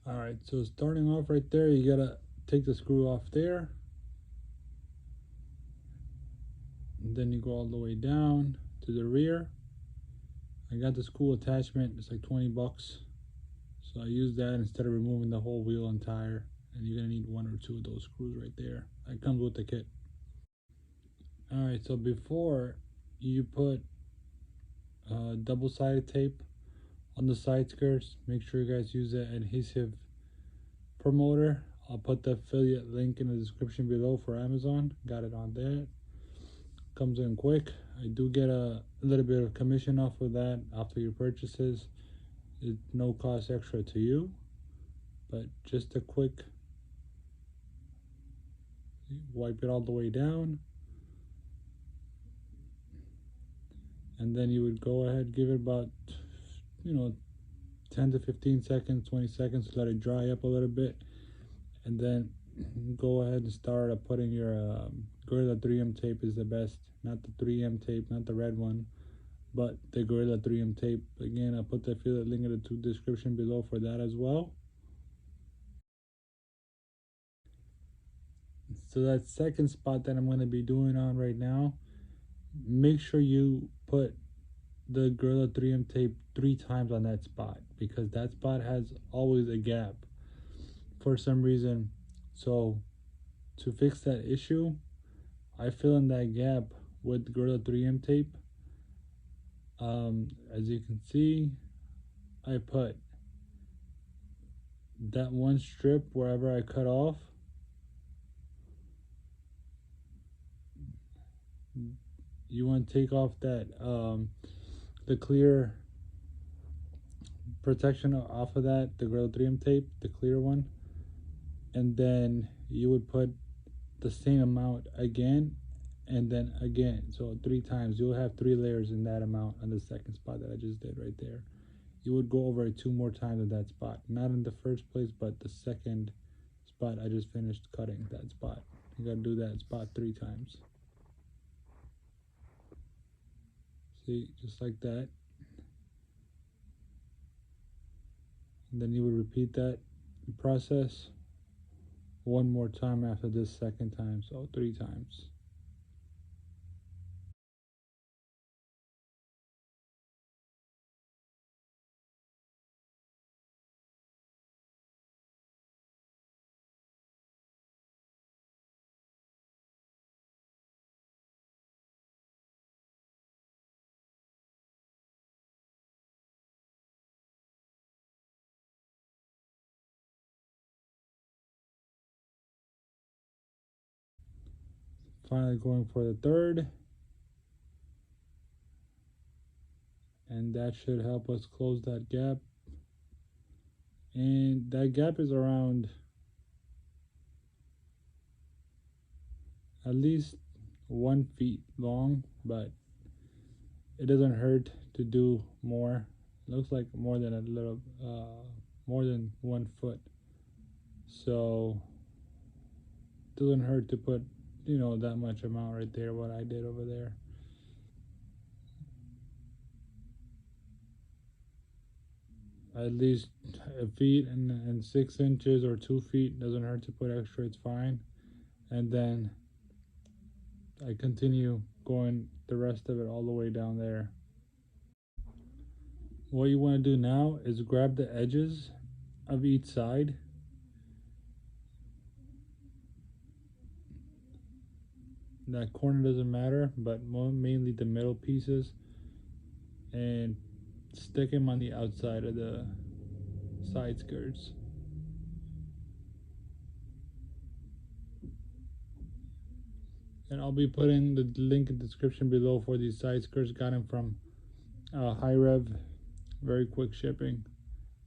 Alright, so starting off right there, you gotta take the screw off there. And then you go all the way down to the rear. I got this cool attachment, it's like 20 bucks. So I use that instead of removing the whole wheel and tire. And you're gonna need one or two of those screws right there. That comes with the kit. Alright, so before you put double-sided tape on the side skirts, make sure you guys use the adhesive promoter. I'll put the affiliate link in the description below for Amazon. Got it on there. Comes in quick. I do get a little bit of commission off of that after your purchases. It's no cost extra to you, but just a quick wipe it all the way down, and then you would go ahead, give it about 10 to 15 seconds, 20 seconds to let it dry up a little bit, and then go ahead and start putting your Gorilla 3M tape is the best. Not the 3M tape, not the red one, but the Gorilla 3M tape. Again, I'll put the affiliate link in the description below for that as well. So that second spot that I'm going to be doing on right now, make sure you put the Gorilla 3M tape 3 times on that spot, because that spot has always a gap for some reason. So to fix that issue, I fill in that gap with Gorilla 3M tape. As you can see, I put that one strip wherever I cut off. You want to take off that the clear protection off of that, the Gorilla 3M tape, the clear one, and then you would put the same amount again and then again, so 3 times. You'll have 3 layers in that amount on the second spot that I just did right there. You would go over it 2 more times in that spot, not in the first place, but the second spot I just finished cutting. That spot, you gotta do that spot 3 times. See, just like that. And then you would repeat that process 1 more time after this second time, so 3 times. Finally going for the third, and that should help us close that gap. And that gap is around at least 1 feet long, but it doesn't hurt to do more. It looks like more than a little more than 1 foot, so it doesn't hurt to put that much amount right there, what I did over there. At least a feet and 6 inches or 2 feet, doesn't hurt to put extra, it's fine. And then I continue going the rest of it all the way down there. What you want to do now is grab the edges of each side, that corner doesn't matter, but mainly the middle pieces, and stick them on the outside of the side skirts. And I'll be putting the link in the description below for these side skirts. Got them from High Rev, very quick shipping.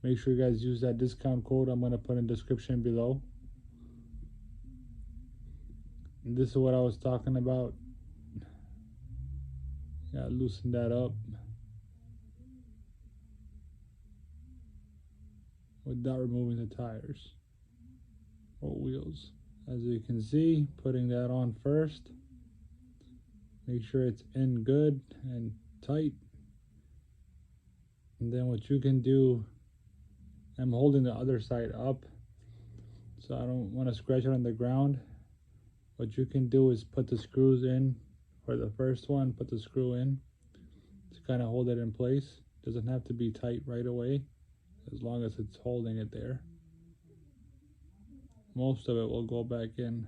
Make sure you guys use that discount code I'm going to put in the description below. And this is what I was talking about. Gotta loosen that up without removing the tires or wheels. As you can see, putting that on first. Make sure it's in good and tight. And then what you can do I'm holding the other side up, so I don't want to scratch it on the ground. What you can do is put the screws in. For the first one, put the screw in to kind of hold it in place. Doesn't have to be tight right away, as long as it's holding it there. Most of it will go back in.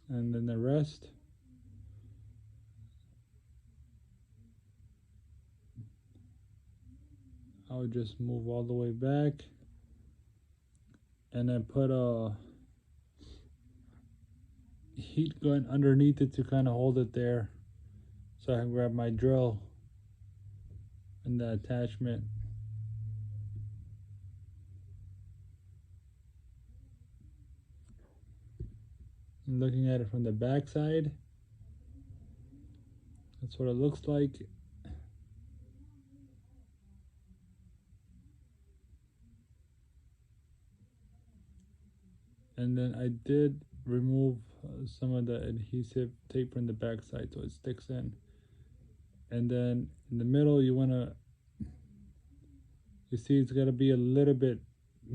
And then the rest, I would just move all the way back and then put a heat gun underneath it to kind of hold it there, so I can grab my drill and the attachment. And looking at it from the back side, that's what it looks like. And then I did remove some of the adhesive tape from the back side so it sticks in. And then in the middle, you see it's got to be a little bit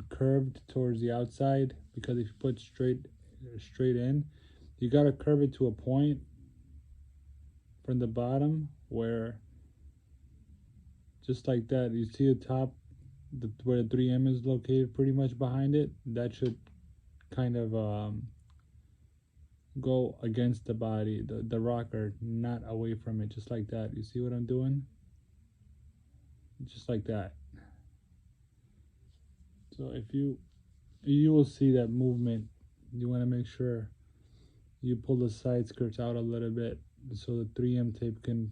curved towards the outside, because if you put straight in, you got to curve it to a point from the bottom where, just like that, you see the top, where the 3M is located pretty much behind it. That should kind of go against the body, the rocker, not away from it, just like that. You see what I'm doing? Just like that. So if you will see that movement, you want to make sure you pull the side skirts out a little bit so the 3M tape can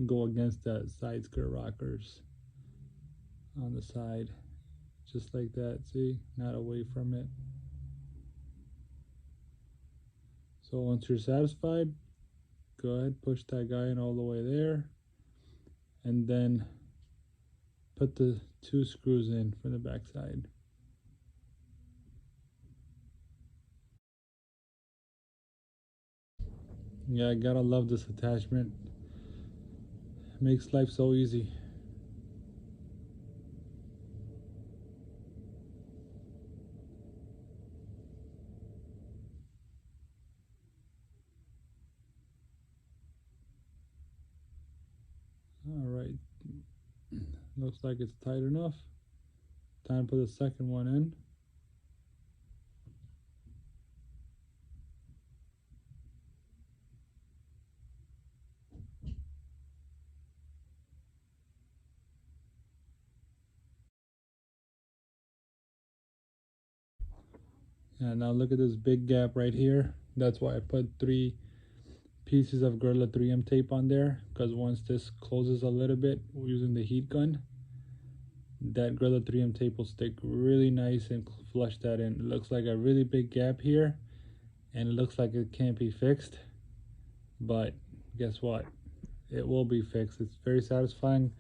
go against that side skirt rockers on the side, just like that. See, not away from it. So once you're satisfied, go ahead, push that guy in all the way there, and then put the 2 screws in from the back side. Yeah, I gotta love this attachment. It makes life so easy. Alright, looks like it's tight enough. Time to put the second one in. And now look at this big gap right here. That's why I put 3 pieces of Gorilla 3M tape on there, because once this closes a little bit using the heat gun, that Gorilla 3M tape will stick really nice and flush that in. It looks like a really big gap here, and it looks like it can't be fixed, but guess what? It will be fixed. It's very satisfying.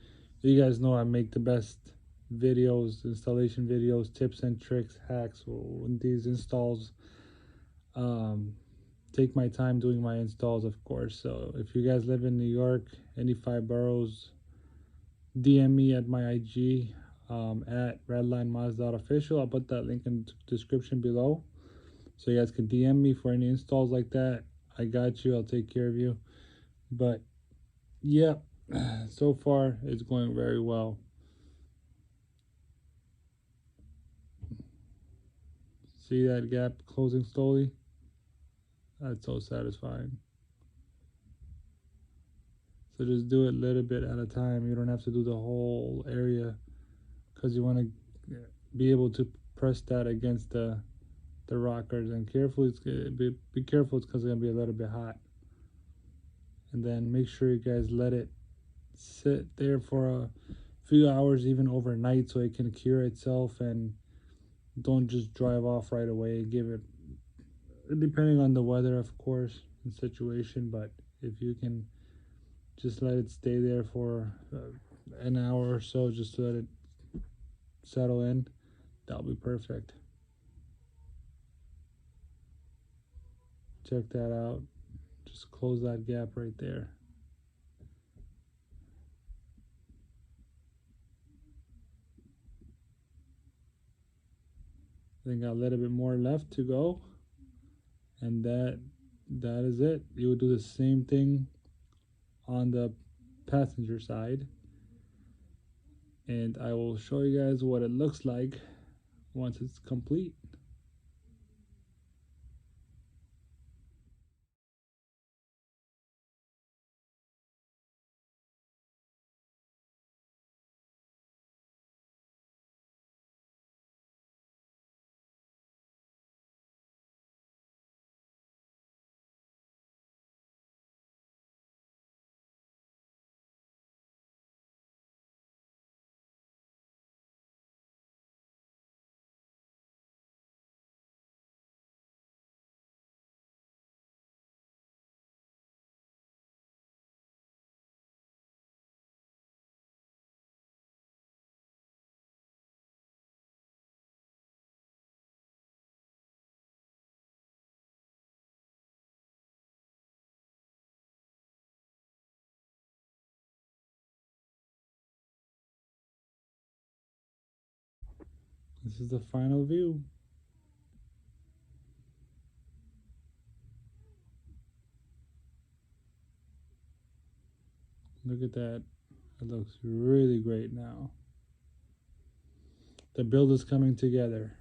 You guys know I make the best videos, installation videos, tips and tricks, hacks, these installs. Take my time doing my installs, of course. So if you guys live in New York, any 5 boroughs, DM me at my IG at redlinemazda.official. I'll put that link in the description below, so you guys can DM me for any installs like that. I got you. I'll take care of you. But yeah, so far it's going very well. See that gap closing slowly? That's so satisfying. So just do it a little bit at a time. You don't have to do the whole area, because you want to be able to press that against the rockers. And carefully, be careful, it's because it's going to be a little bit hot. And then make sure you guys let it sit there for a few hours, even overnight, so it can cure itself, and don't just drive off right away. Give it, depending on the weather, of course, and situation, but if you can just let it stay there for an hour or so, just to let it settle in, that'll be perfect. Check that out. Just close that gap right there. Then got a little bit more left to go, and that is it. You would do the same thing on the passenger side, and I will show you guys what it looks like once it's complete. This is the final view. Look at that. It looks really great now. The build is coming together.